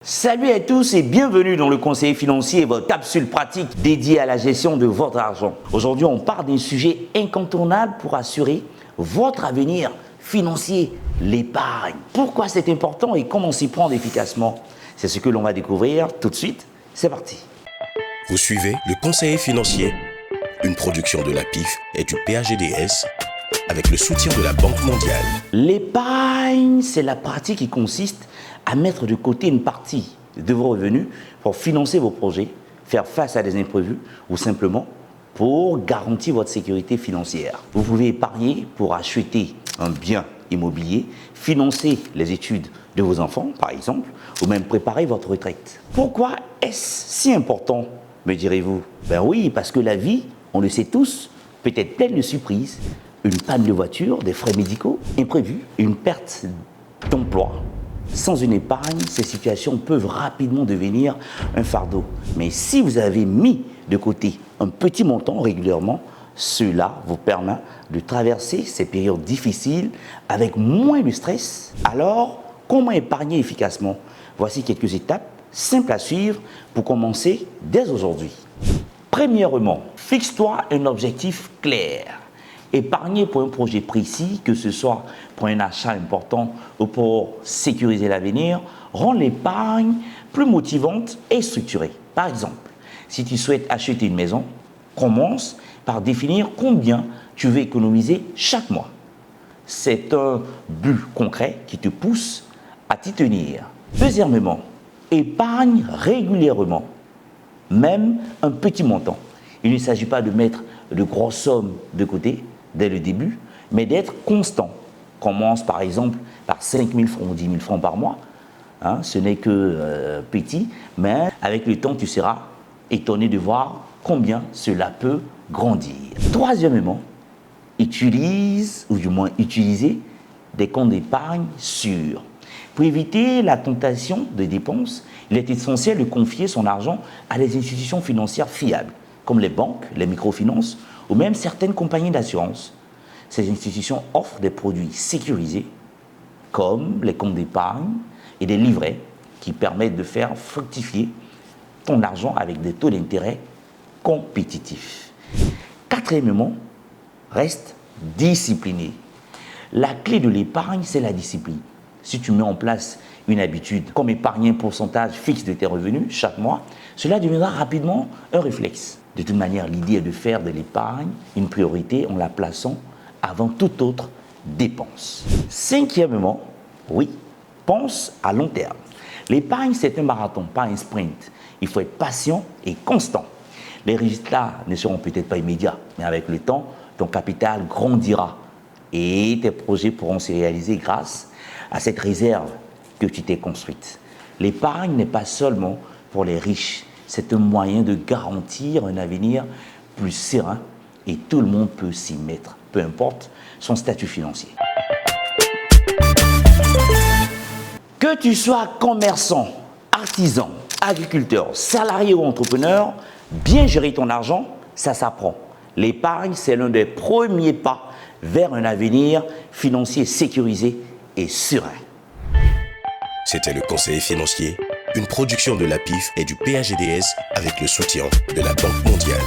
Salut à tous et bienvenue dans le conseiller financier, votre capsule pratique dédiée à la gestion de votre argent. Aujourd'hui, on parle d'un sujet incontournable pour assurer votre avenir financier, l'épargne. Pourquoi c'est important et comment s'y prendre efficacement? C'est ce que l'on va découvrir tout de suite. C'est parti. Vous suivez le conseiller financier, une production de la PIF et du PAGDS avec le soutien de la Banque mondiale. L'épargne, c'est la pratique qui consiste à mettre de côté une partie de vos revenus pour financer vos projets, faire face à des imprévus ou simplement pour garantir votre sécurité financière. Vous pouvez épargner pour acheter un bien immobilier, financer les études de vos enfants, par exemple, ou même préparer votre retraite. Pourquoi est-ce si important, me direz-vous? Ben oui, parce que la vie, on le sait tous, peut être pleine de surprises. Une panne de voiture, des frais médicaux imprévus, une perte d'emploi. Sans une épargne, ces situations peuvent rapidement devenir un fardeau. Mais si vous avez mis de côté un petit montant régulièrement, cela vous permet de traverser ces périodes difficiles avec moins de stress. Alors, comment épargner efficacement? Voici quelques étapes simples à suivre pour commencer dès aujourd'hui. Premièrement, fixe-toi un objectif clair. Épargner pour un projet précis, que ce soit pour un achat important ou pour sécuriser l'avenir, rend l'épargne plus motivante et structurée. Par exemple, si tu souhaites acheter une maison, commence par définir combien tu veux économiser chaque mois. C'est un but concret qui te pousse à t'y tenir. Deuxièmement, épargne régulièrement, même un petit montant. Il ne s'agit pas de mettre de grosses sommes de côté dès le début, mais d'être constant. Commence par exemple par 5 000 francs ou 10 000 francs par mois. Ce n'est que petit, mais avec le temps, tu seras étonné de voir combien cela peut grandir. Troisièmement, utilise, ou du moins utiliser, des comptes d'épargne sûrs. Pour éviter la tentation de dépenses, il est essentiel de confier son argent à des institutions financières fiables, comme les banques, les microfinances ou même certaines compagnies d'assurance. Ces institutions offrent des produits sécurisés, comme les comptes d'épargne et des livrets qui permettent de faire fructifier ton argent avec des taux d'intérêt compétitifs. Quatrièmement, reste discipliné. La clé de l'épargne, c'est la discipline. Si tu mets en place une habitude, comme épargner un pourcentage fixe de tes revenus chaque mois, cela deviendra rapidement un réflexe. De toute manière, l'idée est de faire de l'épargne une priorité en la plaçant avant toute autre dépense. Cinquièmement, oui, pense à long terme. L'épargne, c'est un marathon, pas un sprint. Il faut être patient et constant. Les résultats ne seront peut-être pas immédiats, mais avec le temps, ton capital grandira et tes projets pourront se réaliser grâce à cette réserve que tu t'es construite. L'épargne n'est pas seulement pour les riches, c'est un moyen de garantir un avenir plus serein et tout le monde peut s'y mettre, peu importe son statut financier. Que tu sois commerçant, artisan, agriculteur, salarié ou entrepreneur, bien gérer ton argent, ça s'apprend. L'épargne, c'est l'un des premiers pas vers un avenir financier sécurisé et serein. C'était le conseiller financier, une production de la PIF et du PAGDS avec le soutien de la Banque mondiale.